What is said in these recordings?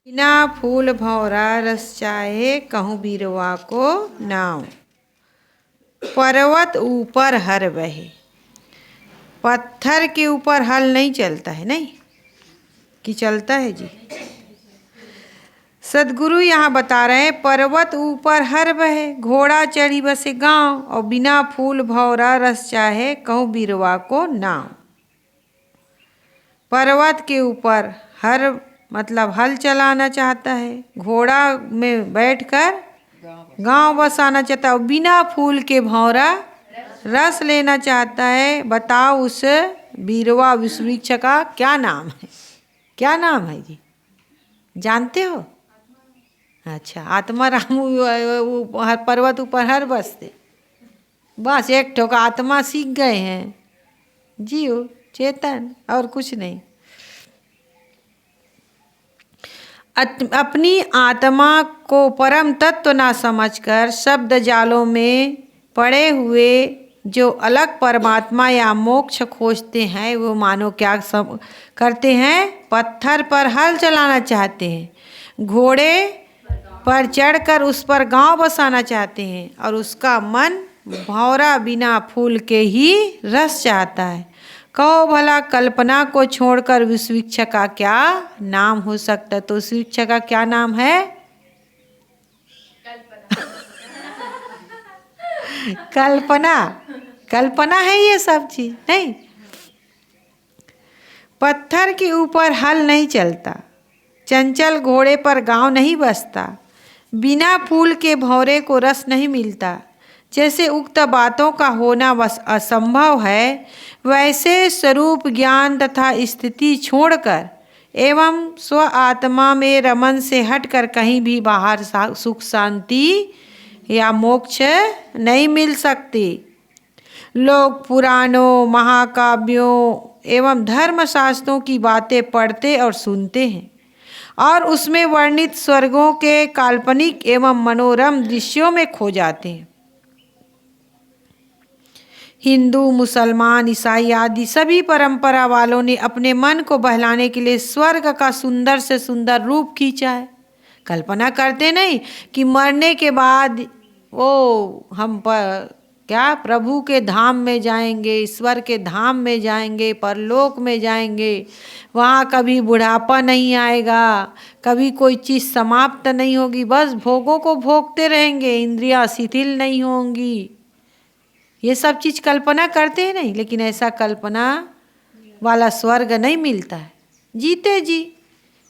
बिना फूल भंवरा रस चाहे कहूँ बीरवा को नाव। पर्वत ऊपर हर बहे। पत्थर के ऊपर हल नहीं चलता है, नहीं कि चलता है जी। सदगुरु यहाँ बता रहे हैं पर्वत ऊपर हर बहे, घोड़ा चढ़ी बसे गांव, और बिना फूल भंवरा रस चाहे कहूँ बीरवा को नाव। पर्वत के ऊपर हर मतलब हल चलाना चाहता है, घोड़ा में बैठकर गांव बसाना चाहता है, और बिना फूल के भंवरा रस लेना चाहता है। बताओ उस बीरवा विश्ववृक्ष का क्या नाम है? क्या नाम है जी, जानते हो? अच्छा, आत्मा राम पर्वत ऊपर हर बसते, बस एक ठोका आत्मा सीख गए हैं, जीव चेतन और कुछ नहीं। अपनी आत्मा को परम तत्व ना समझकर शब्द जालों में पड़े हुए जो अलग परमात्मा या मोक्ष खोजते हैं, वो मानो क्या करते हैं? पत्थर पर हल चलाना चाहते हैं, घोड़े पर चढ़कर उस पर गांव बसाना चाहते हैं, और उसका मन भंवरा बिना फूल के ही रस चाहता है। कहो भला कल्पना को छोड़कर विश्ववृक्ष का क्या नाम हो सकता है? तो उस वृक्ष का क्या नाम है? कल्पना। कल्पना है ये सब चीज, नहीं। पत्थर के ऊपर हल नहीं चलता, चंचल घोड़े पर गांव नहीं बसता, बिना फूल के भंवरे को रस नहीं मिलता। जैसे उक्त बातों का होना बस असंभव है, वैसे स्वरूप ज्ञान तथा स्थिति छोड़कर एवं स्व आत्मा में रमन से हटकर कहीं भी बाहर सुख शांति या मोक्ष नहीं मिल सकती। लोग पुराणों, महाकाव्यों एवं धर्मशास्त्रों की बातें पढ़ते और सुनते हैं, और उसमें वर्णित स्वर्गों के काल्पनिक एवं मनोरम दृश्यों में खो जाते हैं। हिंदू, मुसलमान, ईसाई आदि सभी परंपरा वालों ने अपने मन को बहलाने के लिए स्वर्ग का सुंदर से सुंदर रूप खींचा है। कल्पना करते नहीं कि मरने के बाद हम क्या प्रभु के धाम में जाएंगे, ईश्वर के धाम में जाएंगे, परलोक में जाएंगे, वहाँ कभी बुढ़ापा नहीं आएगा, कभी कोई चीज़ समाप्त नहीं होगी, बस भोगों को भोगते रहेंगे, इंद्रियां शिथिल नहीं होंगी। ये सब चीज़ कल्पना करते हैं नहीं, लेकिन ऐसा कल्पना वाला स्वर्ग नहीं मिलता है। जीते जी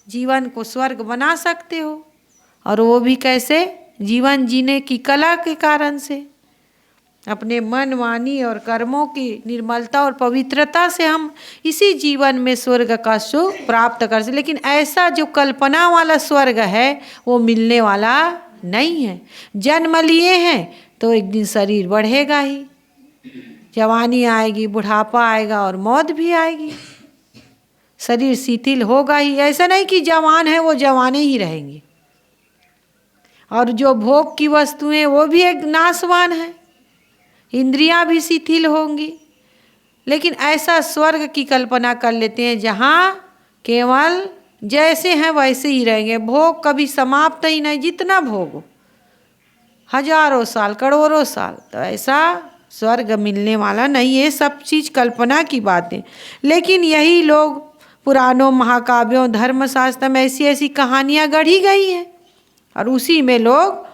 जीवन को स्वर्ग बना सकते हो, और वो भी कैसे? जीवन जीने की कला के कारण से, अपने मन, वाणी और कर्मों की निर्मलता और पवित्रता से हम इसी जीवन में स्वर्ग का सुख प्राप्त कर सकते। लेकिन ऐसा जो कल्पना वाला स्वर्ग है वो मिलने वाला नहीं है। जन्म लिए हैं तो एक दिन शरीर बढ़ेगा ही, जवानी आएगी, बुढ़ापा आएगा और मौत भी आएगी, शरीर शिथिल होगा ही। ऐसा नहीं कि जवान है वो जवाने ही रहेंगे, और जो भोग की वस्तुएं वो भी एक नाशवान है, इंद्रियां भी शिथिल होंगी। लेकिन ऐसा स्वर्ग की कल्पना कर लेते हैं जहाँ केवल जैसे हैं वैसे ही रहेंगे, भोग कभी समाप्त ही नहीं, जितना भोग हजारों साल, करोड़ों साल, तो ऐसा स्वर्ग मिलने वाला नहीं है। सब चीज़ कल्पना की बातें। लेकिन यही लोग पुराणों, महाकाव्यों, धर्मशास्त्र में ऐसी ऐसी कहानियाँ गढ़ी गई हैं, और उसी में लोग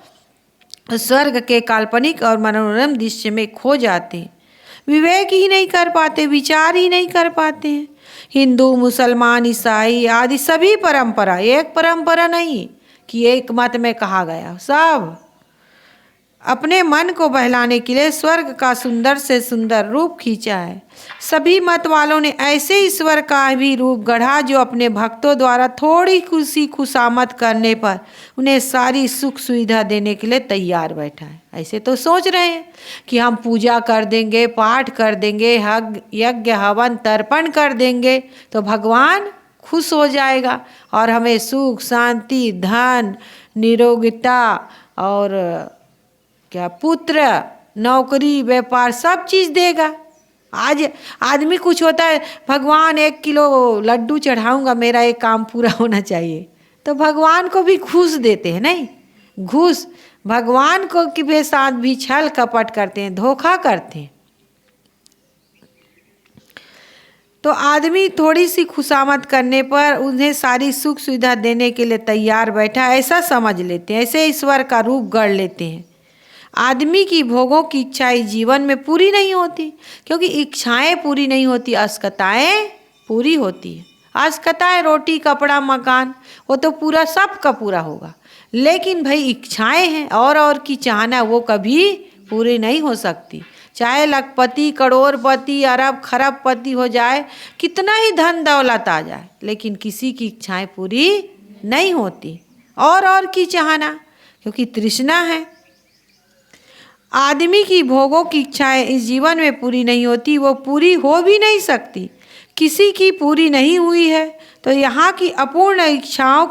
स्वर्ग के काल्पनिक और मनोरम दृश्य में खो जाते हैं, विवेक ही नहीं कर पाते, विचार ही नहीं कर पाते हैं। हिंदू, मुसलमान, ईसाई आदि सभी परंपरा, एक परंपरा नहीं कि एक मत में कहा गया, सब अपने मन को बहलाने के लिए स्वर्ग का सुंदर से सुंदर रूप खींचा है। सभी मत वालों ने ऐसे ईश्वर का भी रूप गढ़ा जो अपने भक्तों द्वारा थोड़ी खुशी खुशामद करने पर उन्हें सारी सुख सुविधा देने के लिए तैयार बैठा है। ऐसे तो सोच रहे हैं कि हम पूजा कर देंगे, पाठ कर देंगे, यज्ञ हवन तर्पण कर देंगे तो भगवान खुश हो जाएगा और हमें सुख, शांति, धन, निरोगिता और क्या पुत्र, नौकरी, व्यापार सब चीज़ देगा। आज आदमी कुछ होता है, भगवान 1 किलो लड्डू चढ़ाऊंगा, मेरा एक काम पूरा होना चाहिए, तो भगवान को भी घूस देते हैं, नहीं घूस, भगवान को के साथ भी छल कपट करते हैं, धोखा करते हैं। तो आदमी थोड़ी सी खुशामद करने पर उन्हें सारी सुख सुविधा देने के लिए तैयार बैठा, ऐसा समझ लेते हैं, ऐसे ईश्वर का रूप गढ़ लेते हैं। आदमी की भोगों की इच्छाएं जीवन में पूरी नहीं होती, क्योंकि इच्छाएं पूरी नहीं होती, आस्कताएं पूरी होती है। आस्कताएं रोटी कपड़ा मकान वो तो पूरा सबका पूरा होगा, लेकिन भाई इच्छाएं हैं और की चाहना वो कभी पूरी नहीं हो सकती। चाहे लखपति करोड़पति अरब खरबपति हो जाए, कितना ही धन दौलत आ जाए, लेकिन किसी की इच्छाएं पूरी नहीं होती। और की चाहना, क्योंकि तृष्णा है। आदमी की भोगों की इच्छाएं इस जीवन में पूरी नहीं होती, वो पूरी हो भी नहीं सकती। किसी की पूरी नहीं हुई है तो यहाँ की अपूर्ण इच्छाओं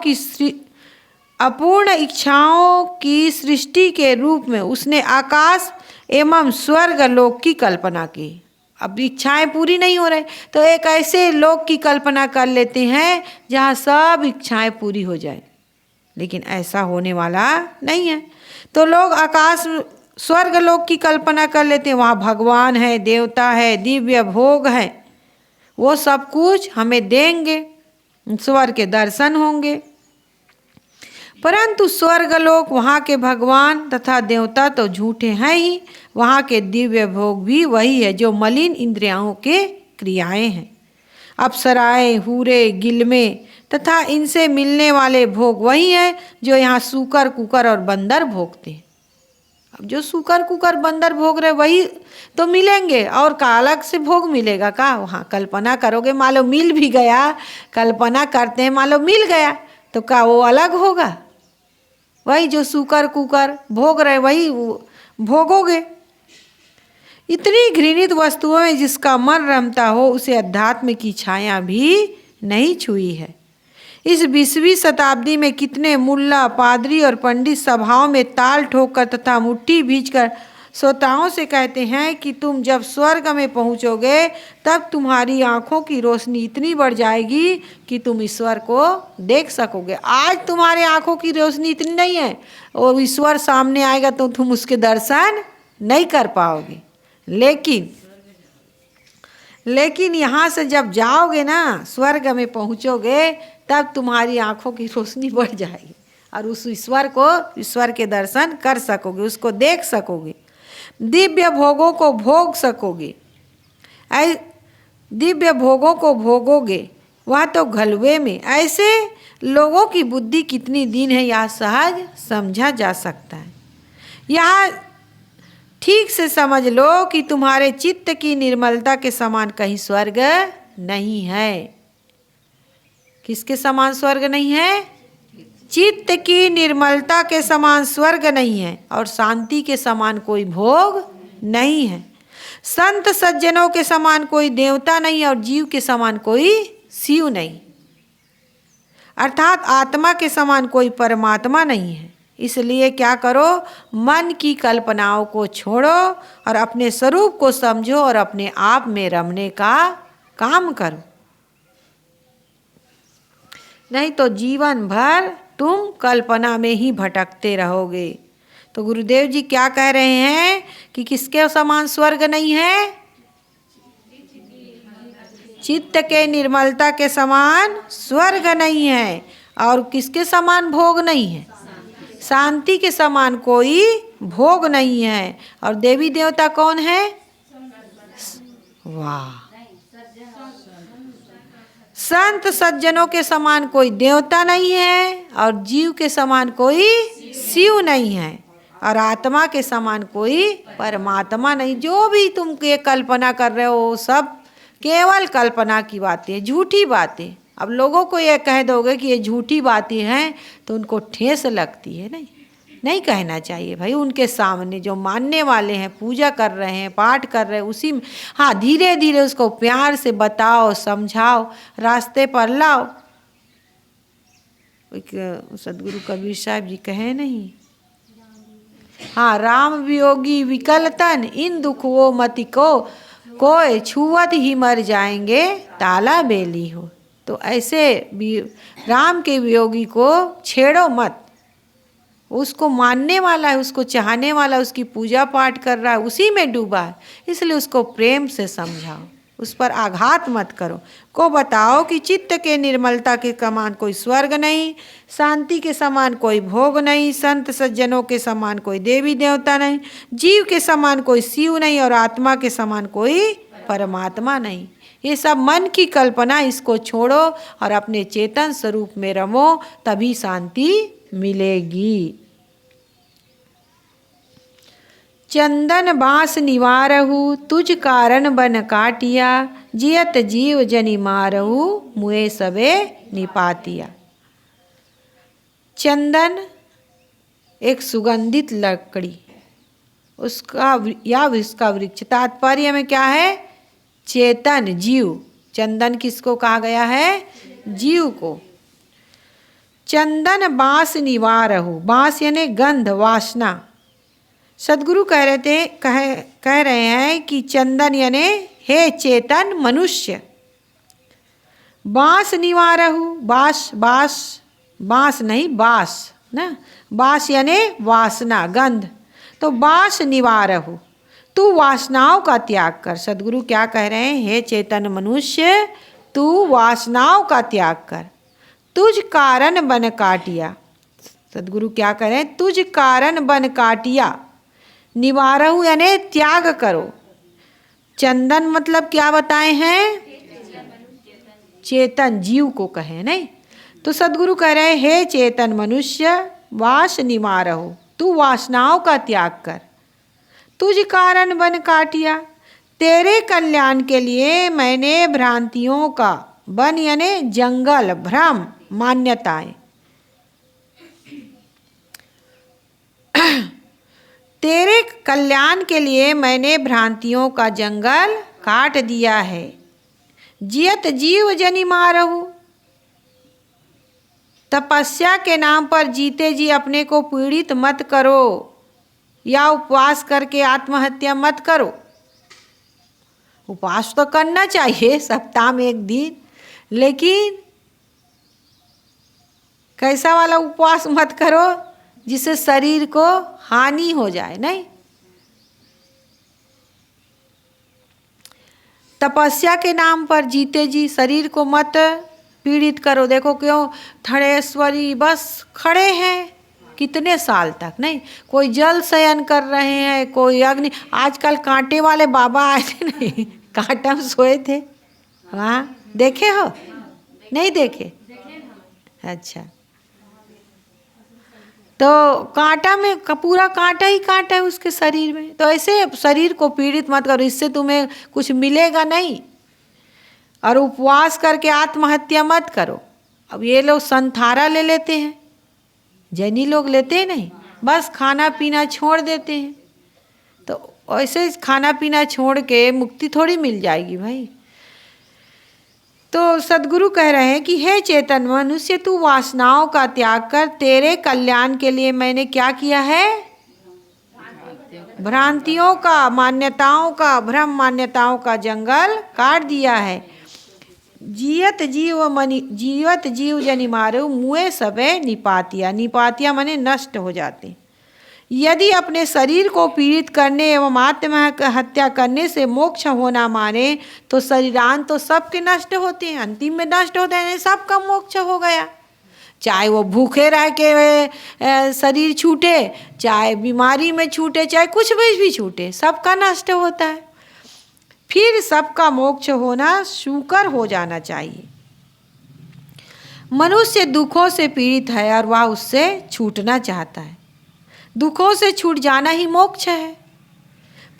की सृष्टि के रूप में उसने आकाश एवं स्वर्ग लोक की कल्पना की। अब इच्छाएं पूरी नहीं हो रही तो एक ऐसे लोक की कल्पना कर लेते हैं जहाँ सब इच्छाएं पूरी हो जाए, लेकिन ऐसा होने वाला नहीं है। तो लोग आकाश स्वर्ग लोक की कल्पना कर लेते हैं, वहाँ भगवान है, देवता है, दिव्य भोग है, वो सब कुछ हमें देंगे, स्वर्ग के दर्शन होंगे। परंतु स्वर्गलोक वहाँ के भगवान तथा देवता तो झूठे हैं ही, वहाँ के दिव्य भोग भी वही है जो मलिन इंद्रियों के क्रियाएं हैं। अप्सराएं, हूरे, गिलमे तथा इनसे मिलने वाले भोग वही हैं जो यहाँ सूकर कुकर और बंदर भोगते हैं। अब जो सूकर कुकर बंदर भोग रहे वही तो मिलेंगे, और का अलग से भोग मिलेगा का? वहाँ कल्पना करोगे, मान लो मिल भी गया, कल्पना करते हैं मान लो मिल गया, तो क्या वो अलग होगा? वही जो सूकर कुकर भोग रहे वही भोगोगे। इतनी घृणित वस्तुओं में जिसका मन रमता हो उसे अध्यात्म की छाया भी नहीं छुई है। इस 20वीं शताब्दी में कितने मुल्ला पादरी और पंडित सभाओं में ताल ठोककर तथा मुट्ठी भींचकर श्रोताओं से कहते हैं कि तुम जब स्वर्ग में पहुंचोगे तब तुम्हारी आंखों की रोशनी इतनी बढ़ जाएगी कि तुम ईश्वर को देख सकोगे। आज तुम्हारे आंखों की रोशनी इतनी नहीं है, और ईश्वर सामने आएगा तो तुम उसके दर्शन नहीं कर पाओगे। लेकिन यहाँ से जब जाओगे ना, स्वर्ग में पहुँचोगे, तब तुम्हारी आंखों की रोशनी बढ़ जाएगी और उस ईश्वर के दर्शन कर सकोगे, उसको देख सकोगे, दिव्य भोगों को भोग सकोगे। दिव्य भोगों को भोगोगे वह तो घलवे में। ऐसे लोगों की बुद्धि कितनी दीन है यह सहज समझा जा सकता है। यह ठीक से समझ लो कि तुम्हारे चित्त की निर्मलता के समान कहीं स्वर्ग नहीं है। किसके समान स्वर्ग नहीं है? चित्त की निर्मलता के समान स्वर्ग नहीं है, और शांति के समान कोई भोग नहीं है। संत सज्जनों के समान कोई देवता नहीं, और जीव के समान कोई शिव नहीं, अर्थात आत्मा के समान कोई परमात्मा नहीं है। इसलिए क्या करो, मन की कल्पनाओं को छोड़ो और अपने स्वरूप को समझो और अपने आप में रमने का काम करो, नहीं तो जीवन भर तुम कल्पना में ही भटकते रहोगे। तो गुरुदेव जी क्या कह रहे हैं कि किसके समान स्वर्ग नहीं है? चित्त के निर्मलता के समान स्वर्ग नहीं है, और किसके समान भोग नहीं है? शांति के समान कोई भोग नहीं है। और देवी देवता कौन है? वाह! संत सज्जनों के समान कोई देवता नहीं है, और जीव के समान कोई शिव नहीं है, और आत्मा के समान कोई परमात्मा नहीं। जो भी तुम ये कल्पना कर रहे हो सब केवल कल्पना की बातें, झूठी बातें। अब लोगों को ये कह दोगे कि ये झूठी बातें हैं तो उनको ठेस लगती है। नहीं कहना चाहिए भाई। उनके सामने जो मानने वाले हैं, पूजा कर रहे हैं, पाठ कर रहे हैं, उसी में हाँ धीरे धीरे उसको प्यार से बताओ, समझाओ, रास्ते पर लाओ। सदगुरु कबीर साहब जी कहे नहीं, हाँ राम वियोगी विकल तन इन दुखों मति को कोई छुअत ही मर जाएंगे ताला बेली हो। तो ऐसे राम के वियोगी को छेड़ो मत। उसको मानने वाला है, उसको चाहने वाला, उसकी पूजा पाठ कर रहा है, उसी में डूबा है, इसलिए उसको प्रेम से समझाओ, उस पर आघात मत करो। को बताओ कि चित्त के निर्मलता के समान कोई स्वर्ग नहीं, शांति के समान कोई भोग नहीं, संत सज्जनों के समान कोई देवी देवता नहीं, जीव के समान कोई शिव नहीं और आत्मा के समान कोई परमात्मा नहीं। ये सब मन की कल्पना, इसको छोड़ो और अपने चेतन स्वरूप में रमो, तभी शांति मिलेगी। चंदन बांस निवारहु तुझ कारण बन काटिया, जियत जीव जनि मारहु मुए सबे निपातिया। चंदन एक सुगंधित लकड़ी, उसका वृक्ष, तात्पर्य में क्या है? चेतन जीव। चंदन किसको कहा गया है? जीव को। चंदन बांस निवारहु, बांस यानी गंध, वासना। सदगुरु कह रहे हैं कि चंदन यानी हे चेतन मनुष्य। बांस निवारहु, बांस नहीं बास ना, बास यानी वासना, गंध। तो बांस निवारहु, तू वासनाओं का त्याग कर। सदगुरु क्या कह रहे हैं? हे चेतन मनुष्य, तू वासनाओं का त्याग कर। तुझ कारण बन काटिया। सदगुरु क्या कह रहे हैं? तुझ कारण बन काटिया। निवारहु यानी त्याग करो। चंदन मतलब क्या बताए हैं? चेतन जीव को कहे नहीं। तो सदगुरु कह रहे हैं हे चेतन मनुष्य, वास निवारहु, तू वासनाओं का त्याग कर। तुझ कारण बन काटिया, तेरे कल्याण के लिए मैंने भ्रांतियों का, वन यानी जंगल, भ्रम, मान्यताएं, तेरे कल्याण के लिए मैंने भ्रांतियों का जंगल काट दिया है। जियत जीव जनि मारहु, तपस्या के नाम पर जीते जी अपने को पीड़ित मत करो, या उपवास करके आत्महत्या मत करो। उपवास तो करना चाहिए सप्ताह में एक दिन, लेकिन कैसा वाला उपवास मत करो जिससे शरीर को हानि हो जाए। नहीं, तपस्या के नाम पर जीते जी शरीर को मत पीड़ित करो। देखो क्यों थड़ेश्वरी बस खड़े हैं कितने साल तक, नहीं कोई जल शयन कर रहे हैं, कोई अग्नि। आजकल कांटे वाले बाबा आए थे, नहीं कांटा में सोए थे, वहाँ देखे हो? नहीं देखे? अच्छा, तो कांटा में पूरा कांटा ही कांटा है उसके शरीर में। तो ऐसे शरीर को पीड़ित मत करो, इससे तुम्हें कुछ मिलेगा नहीं। और उपवास करके आत्महत्या मत करो। अब ये लोग संथारा ले लेते हैं, जैनी लोग लेते हैं नहीं, बस खाना पीना छोड़ देते हैं। तो ऐसे खाना पीना छोड़ के मुक्ति थोड़ी मिल जाएगी भाई। तो सदगुरु कह रहे हैं कि हे चेतन मनुष्य, तू वासनाओं का त्याग कर, तेरे कल्याण के लिए मैंने क्या किया है? भ्रांतियों का, मान्यताओं का, भ्रम मान्यताओं का जंगल काट दिया है। जियत जीव जनि मारहु मुए सबे निपातिया। निपातिया माने नष्ट हो जाते। यदि अपने शरीर को पीड़ित करने एवं आत्महत्या करने से मोक्ष होना माने तो शरीरांत तो सबके नष्ट होते हैं, अंतिम में नष्ट होते हैं, सबका मोक्ष हो गया। चाहे वो भूखे रह के शरीर छूटे, चाहे बीमारी में छूटे, चाहे कुछ भी छूटे, सबका नष्ट होता है। फिर सबका मोक्ष होना स्वीकार हो जाना चाहिए। मनुष्य दुखों से पीड़ित है और वह उससे छूटना चाहता है। दुखों से छूट जाना ही मोक्ष है।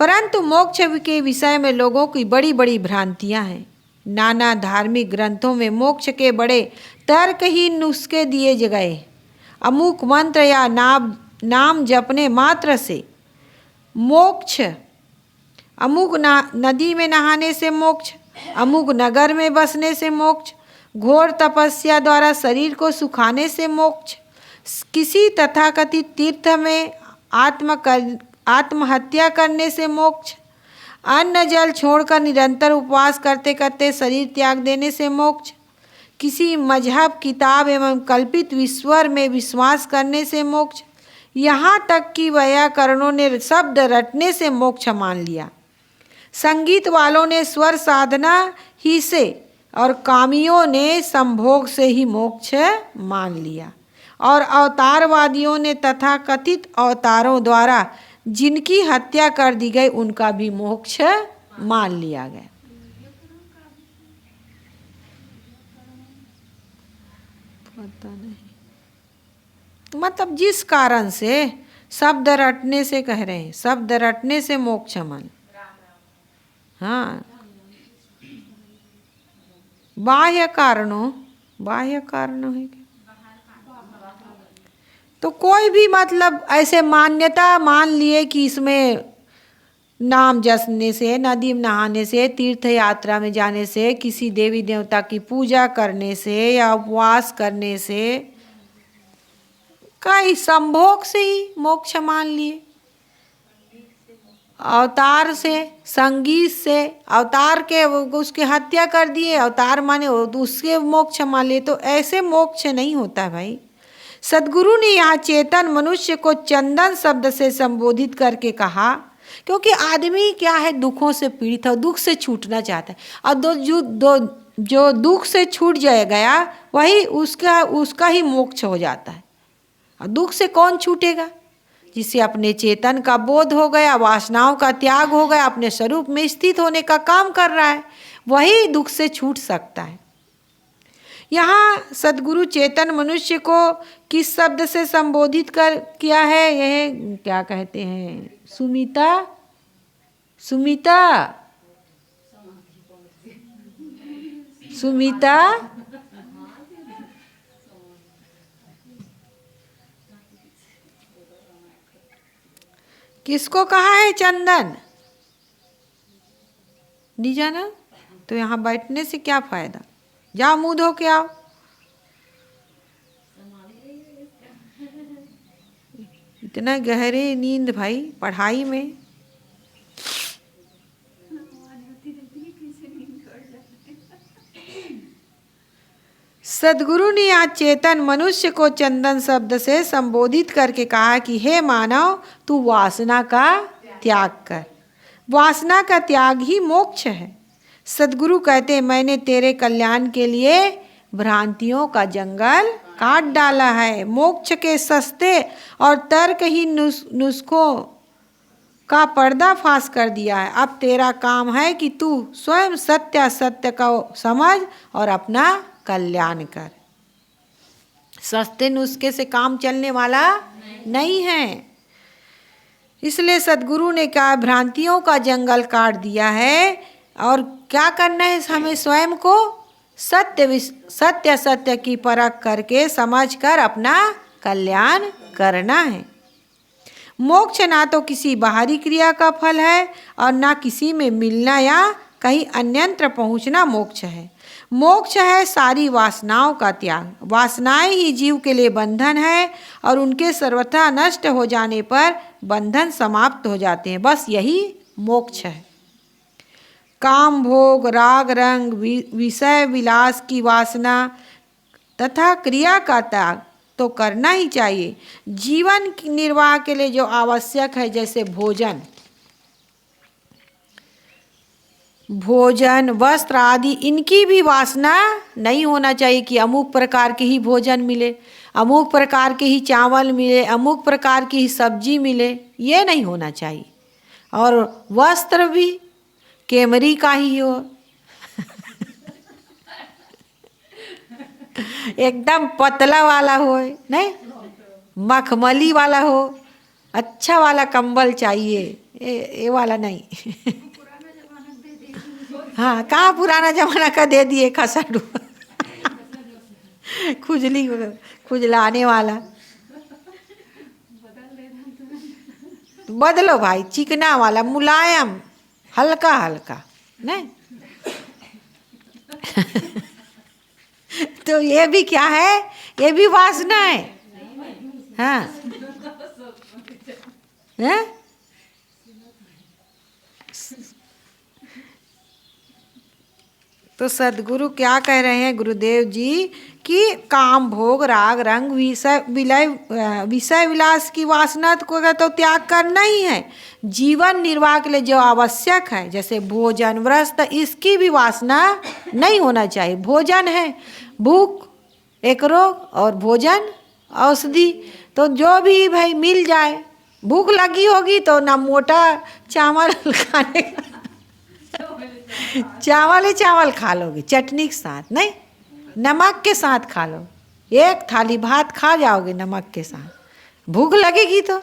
परंतु मोक्ष के विषय में लोगों की बड़ी बड़ी भ्रांतियां हैं। नाना धार्मिक ग्रंथों में मोक्ष के बड़े तर्कहीन नुस्खे दिए गए। अमुक मंत्र या नाम जपने मात्र से मोक्ष, अमुक नदी में नहाने से मोक्ष, अमुक नगर में बसने से मोक्ष, घोर तपस्या द्वारा शरीर को सुखाने से मोक्ष, किसी तथाकथित तीर्थ में आत्महत्या करने से मोक्ष, अन्न जल छोड़कर निरंतर उपवास करते करते शरीर त्याग देने से मोक्ष, किसी मजहब, किताब एवं कल्पित ईश्वर में विश्वास करने से मोक्ष, यहाँ तक कि वैयाकरणों ने शब्द रटने से मोक्ष मान लिया। संगीत वालों ने स्वर साधना ही से और कामियों ने संभोग से ही मोक्ष मान लिया। और अवतारवादियों ने तथा कथित अवतारों द्वारा जिनकी हत्या कर दी गई उनका भी मोक्ष मान लिया गया। पता नहीं, मतलब जिस कारण से शब्द रटने से कह रहे हैं, शब्द रटने से मोक्ष मान। हाँ, बाह्य कारणों है क्या? तो कोई भी मतलब ऐसे मान्यता मान लिए कि इसमें नाम जसने से, नदी में नहाने से, तीर्थ यात्रा में जाने से, किसी देवी देवता की पूजा करने से या उपवास करने से, कई संभोग से ही मोक्ष मान लिए। अवतार से, संगीत से, अवतार के उसके हत्या कर दिए, अवतार माने उसके मोक्ष मान लिए, तो ऐसे मोक्ष नहीं होता भाई। सद्गुरु ने यहाँ चेतन मनुष्य को चंदन शब्द से संबोधित करके कहा, क्योंकि आदमी क्या है, दुखों से पीड़ित है, दुख से छूटना चाहता है। और जो दुख से छूट जाए गया वही उसका ही मोक्ष हो जाता है। और दुख से कौन छूटेगा? जिसे अपने चेतन का बोध हो गया, वासनाओं का त्याग हो गया, अपने स्वरूप में स्थित होने का काम कर रहा है, वही दुख से छूट सकता है। यहाँ सद्गुरु चेतन मनुष्य को किस शब्द से संबोधित किया है? यह क्या कहते हैं? सुमिता किसको कहा है? चंदन नहीं जाना तो यहाँ बैठने से क्या फायदा? जाओ मुँह धो के आओ। इतना गहरे नींद भाई पढ़ाई में। सद्गुरु ने आज चेतन मनुष्य को चंदन शब्द से संबोधित करके कहा कि हे मानव, तू वासना का त्याग कर। वासना का त्याग ही मोक्ष है। सद्गुरु कहते, मैंने तेरे कल्याण के लिए भ्रांतियों का जंगल काट डाला है, मोक्ष के सस्ते और तर्कहीन नुस्खों का पर्दाफाश कर दिया है। अब तेरा काम है कि तू स्वयं सत्य को समझ और अपना कल्याण कर। सस्ते नुस्खे से काम चलने वाला नहीं है। इसलिए सद्गुरु ने कहा भ्रांतियों का जंगल काट दिया है, और क्या करना है? हमें स्वयं को सत्य की परख करके समझकर अपना कल्याण करना है। मोक्ष ना तो किसी बाहरी क्रिया का फल है और ना किसी में मिलना या कहीं अन्यत्र पहुंचना मोक्ष है। मोक्ष है सारी वासनाओं का त्याग। वासनाएं ही जीव के लिए बंधन है और उनके सर्वथा नष्ट हो जाने पर बंधन समाप्त हो जाते हैं। बस यही मोक्ष है। काम, भोग, राग, रंग, विषय विलास की वासना तथा क्रिया का त्याग तो करना ही चाहिए। जीवन निर्वाह के लिए जो आवश्यक है, जैसे भोजन, वस्त्र आदि, इनकी भी वासना नहीं होना चाहिए कि अमुक प्रकार के ही भोजन मिले, अमुक प्रकार के ही चावल मिले, अमुक प्रकार की ही सब्जी मिले, ये नहीं होना चाहिए। और वस्त्र भी केमरी का ही हो एकदम पतला वाला हो, नहीं मखमली वाला हो, अच्छा वाला कंबल चाहिए, ये वाला नहीं हाँ, कहाँ पुराना जमाना का दे दिए खसाडू खुजलाने वाला। बदलो भाई, चिकना वाला, मुलायम, हल्का हल्का, नहीं तो ये भी क्या है? ये भी वासना है। हाँ, है? तो तो सदगुरु क्या कह रहे हैं गुरुदेव जी कि काम भोग राग रंग विषय विलास की वासना को तो त्याग करना ही है। जीवन निर्वाह के लिए जो आवश्यक है जैसे भोजन वस्त्र इसकी भी वासना नहीं होना चाहिए। भोजन है भूख एक रोग और भोजन औषधि, तो जो भी भाई मिल जाए। भूख लगी होगी तो ना मोटा चावल खाने का चावल ही चावल खा लोगे चटनी के साथ, नहीं नमक के साथ खा लो। एक थाली भात खा जाओगे नमक के साथ। भूख लगेगी तो,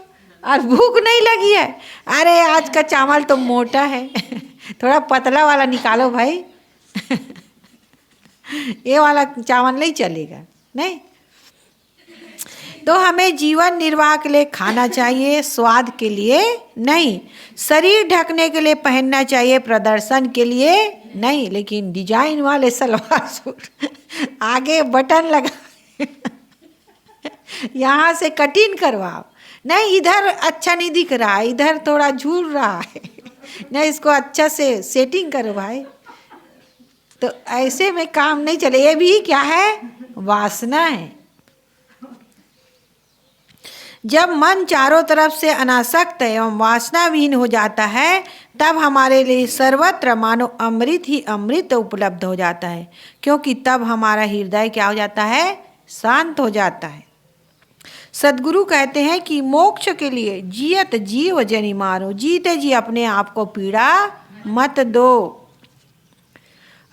और भूख नहीं लगी है, अरे आज का चावल तो मोटा है थोड़ा पतला वाला निकालो भाई ये वाला चावल नहीं चलेगा। नहीं तो हमें जीवन निर्वाह के लिए खाना चाहिए, स्वाद के लिए नहीं। शरीर ढकने के लिए पहनना चाहिए, प्रदर्शन के लिए नहीं। लेकिन डिजाइन वाले सलवार सूट आगे बटन लगा यहाँ से कटिंग करवाओ, नहीं इधर अच्छा नहीं दिख रहा है, इधर थोड़ा झूल रहा है नहीं इसको अच्छा से सेटिंग करो भाई। तो ऐसे में काम नहीं चले। ये भी क्या है? वासना है। जब मन चारों तरफ से अनासक्त एवं वासना विहीन हो जाता है तब हमारे लिए सर्वत्र मानो अमृत ही अमृत उपलब्ध हो जाता है, क्योंकि तब हमारा हृदय क्या हो जाता है? शांत हो जाता है। सद्गुरु कहते हैं कि मोक्ष के लिए जियत जीव जनि मारो, जीते जी अपने आप को पीड़ा मत दो।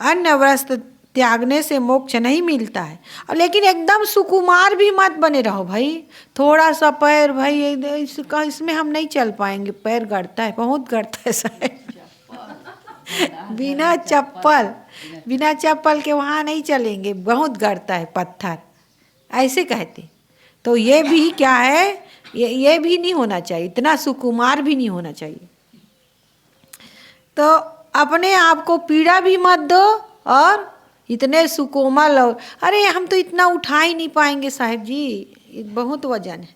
अन्न वस्त्र त्यागने से मोक्ष नहीं मिलता है, और लेकिन एकदम सुकुमार भी मत बने रहो भाई। थोड़ा सा पैर भाई इसमें हम नहीं चल पाएंगे, पैर गड़ता है, बहुत गड़ता है साहब बिना चप्पल के वहाँ नहीं चलेंगे, बहुत गड़ता है पत्थर, ऐसे कहते। तो ये भी क्या है? ये भी नहीं होना चाहिए, इतना सुकुमार भी नहीं होना चाहिए। तो अपने आप को पीड़ा भी मत दो और इतने सुकोमल, और अरे हम तो इतना उठा ही नहीं पाएंगे साहब जी, बहुत वजन है,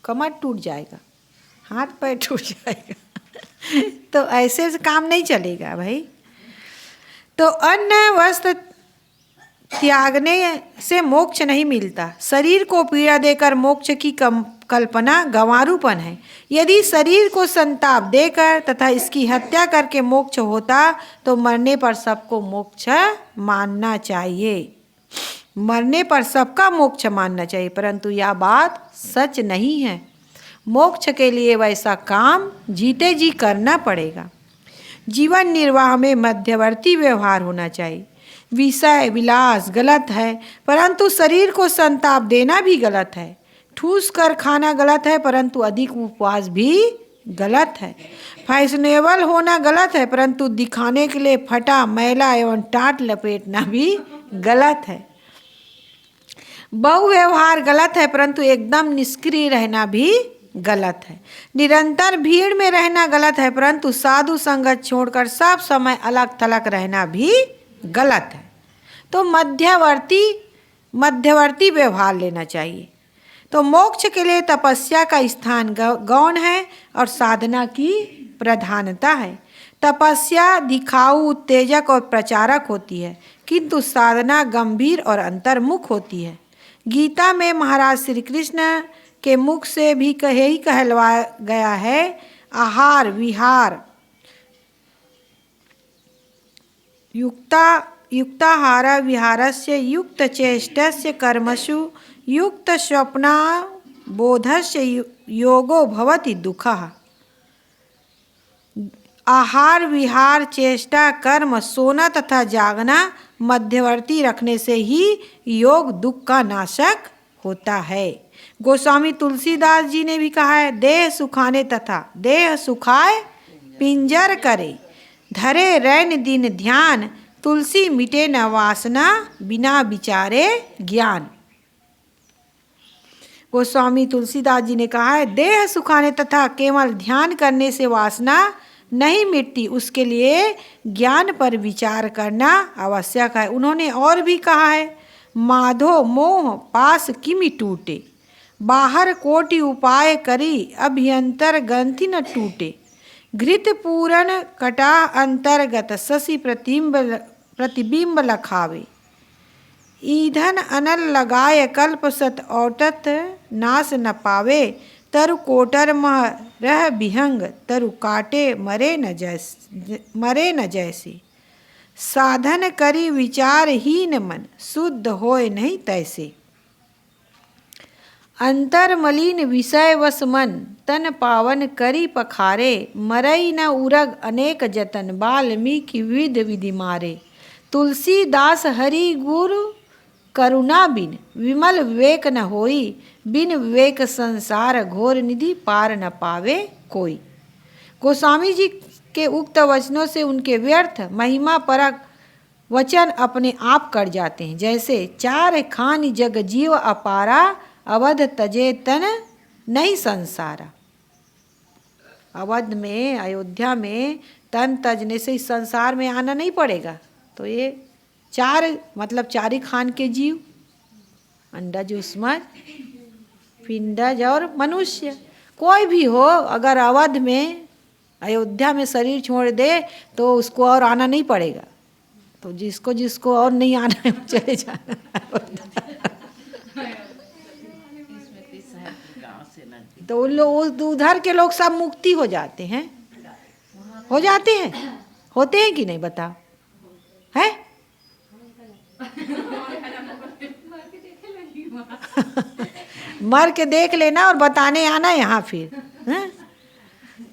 कमर टूट जाएगा, हाथ पैर टूट जाएगा तो ऐसे से काम नहीं चलेगा भाई। तो अन्न वस्त्र त्यागने से मोक्ष नहीं मिलता। शरीर को पीड़ा देकर मोक्ष की कल्पना गंवारूपन है। यदि शरीर को संताप देकर तथा इसकी हत्या करके मोक्ष होता तो मरने पर सबको मोक्ष मानना चाहिए, मरने पर सबका मोक्ष मानना चाहिए, परंतु यह बात सच नहीं है। मोक्ष के लिए वैसा काम जीते जी करना पड़ेगा। जीवन निर्वाह में मध्यवर्ती व्यवहार होना चाहिए। विषय विलास गलत है, परंतु शरीर को संताप देना भी गलत है। ठूस कर खाना गलत है, परंतु अधिक उपवास भी गलत है। फैशनेबल होना गलत है, परंतु दिखाने के लिए फटा मैला एवं टाट लपेटना भी गलत है। बहुव्यवहार गलत है, परंतु एकदम निष्क्रिय रहना भी गलत है। निरंतर भीड़ में रहना गलत है, परंतु साधु संगत छोड़कर सब समय अलग थलग रहना भी गलत है। तो मध्यवर्ती व्यवहार लेना चाहिए। तो मोक्ष के लिए तपस्या का स्थान गौण है और साधना की प्रधानता है। तपस्या दिखाऊ, उत्तेजक और प्रचारक होती है, किंतु साधना गंभीर और अंतर्मुख होती है। गीता में महाराज श्री कृष्ण के मुख से भी यही कहलवाया गया है, आहार विहार युक्ताहार विहारस्य युक्त चेष्टस्य कर्मसु युक्त स्वप्ना बोधस्य योगो भवति दुःखः। आहार विहार चेष्टा कर्म सोना तथा जागना मध्यवर्ती रखने से ही योग दुख का नाशक होता है। गोस्वामी तुलसीदास जी ने भी कहा है, देह सुखाने तथा देह सुखाए पिंजर करे, धरे रैन दिन ध्यान, तुलसी मिटे न वासना बिना विचारे ज्ञान। गोस्वामी तुलसीदास जी ने कहा है, देह सुखाने तथा केवल ध्यान करने से वासना नहीं मिटती, उसके लिए ज्ञान पर विचार करना आवश्यक है। उन्होंने और भी कहा है, माधो मोह पास किमि टूटे, बाहर कोटि उपाय करी अभ्यंतर ग्रंथि न टूटे, घृत पूरण कटा अंतर्गत शशि प्रतिबिंब लखावे। ईंधन अनल लगाए कल्प सत औटत नाश न पावे। तरु कोटर मह रह विहंग तरु काटे मरे न जैसे। साधन करी विचारहीन मन शुद्ध होए नहीं तैसे। अंतर मलिन विषय वस मन तन पावन करी पखारे। मरई न उरग अनेक जतन वाल्मीकि विध विधि मारे। तुलसीदास हरि गुरु करुणा बिन विमल विवेक न होई। बिन विवेक संसार घोर निधि पार न पावे कोई। गोस्वामी जी के उक्त वचनों से उनके व्यर्थ महिमा परक वचन अपने आप कट जाते हैं। जैसे चार खान जग जीव अपारा अवध तजे तन नहीं संसारा। अवध में अयोध्या में तन तजने से इस संसार में आना नहीं पड़ेगा। तो ये चार मतलब चारी खान के जीव, अंडज उस्मज पिंडज और मनुष्य, कोई भी हो अगर अवध में अयोध्या में शरीर छोड़ दे तो उसको और आना नहीं पड़ेगा। तो जिसको जिसको और नहीं आना है चले जाना। तो उन लोग उधर के लोग सब मुक्ति हो जाते हैं, हो जाते हैं, होते हैं कि नहीं बताओ है? मर के देख लेना और बताने आना यहाँ फिर है?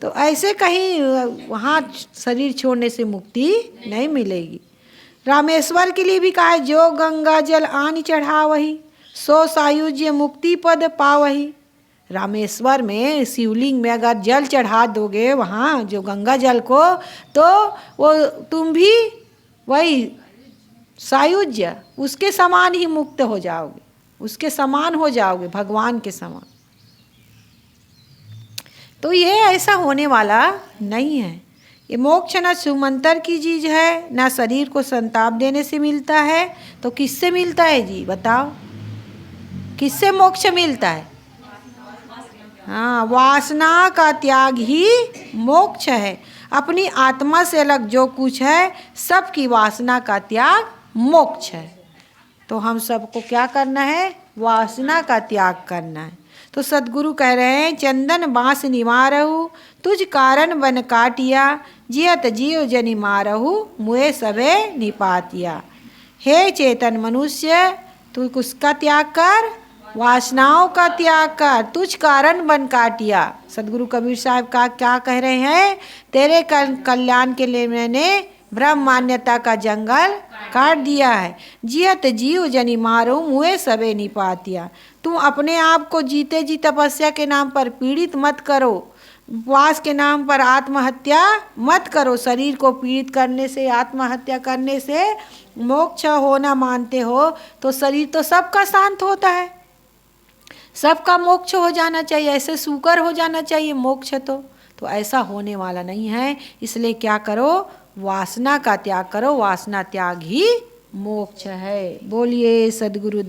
तो ऐसे कहीं वहाँ शरीर छोड़ने से मुक्ति नहीं मिलेगी। रामेश्वर के लिए भी कहा है, जो गंगा जल आन चढ़ावही सो सायुज्य मुक्ति पद पावही। रामेश्वर में शिवलिंग में अगर जल चढ़ा दोगे वहाँ जो गंगा जल को, तो वो तुम भी वही सायुज्य उसके समान ही मुक्त हो जाओगे, उसके समान हो जाओगे, भगवान के समान। तो ये ऐसा होने वाला नहीं है। ये मोक्ष न सुमंतर की चीज है, ना शरीर को संताप देने से मिलता है। तो किससे मिलता है जी बताओ, किससे मोक्ष मिलता है? हाँ, वासना का त्याग ही मोक्ष है। अपनी आत्मा से अलग जो कुछ है सबकी वासना का त्याग मोक्ष है। तो हम सबको क्या करना है? वासना का त्याग करना है। तो सद्गुरु कह रहे हैं, चंदन बांस निवारहु तुझ कारण बन काटिया। जियत जीव जनि मारहु मुए सबे निपातिया। हे चेतन मनुष्य, तू किसका त्याग कर? वासनाओं का त्याग कर, तुझ कारण बन काटिया। सद्गुरु कबीर साहब का क्या कह रहे हैं? तेरे कल्याण के लिए मैंने ब्रह्म मान्यता का जंगल काट दिया है। जियत जीव जनि मारो मुए सबे निपातिया। तुम अपने आप को जीते जी तपस्या के नाम पर पीड़ित मत करो, उपवास के नाम पर आत्महत्या मत करो। शरीर को पीड़ित करने से, आत्महत्या करने से मोक्ष होना मानते हो तो शरीर तो सबका शांत होता है, सबका मोक्ष हो जाना चाहिए, ऐसे सूकर हो जाना चाहिए मोक्ष। तो ऐसा होने वाला नहीं है। इसलिए क्या करो? वासना का त्याग करो। वासना त्याग ही मोक्ष है। बोलिए सद्गुरु।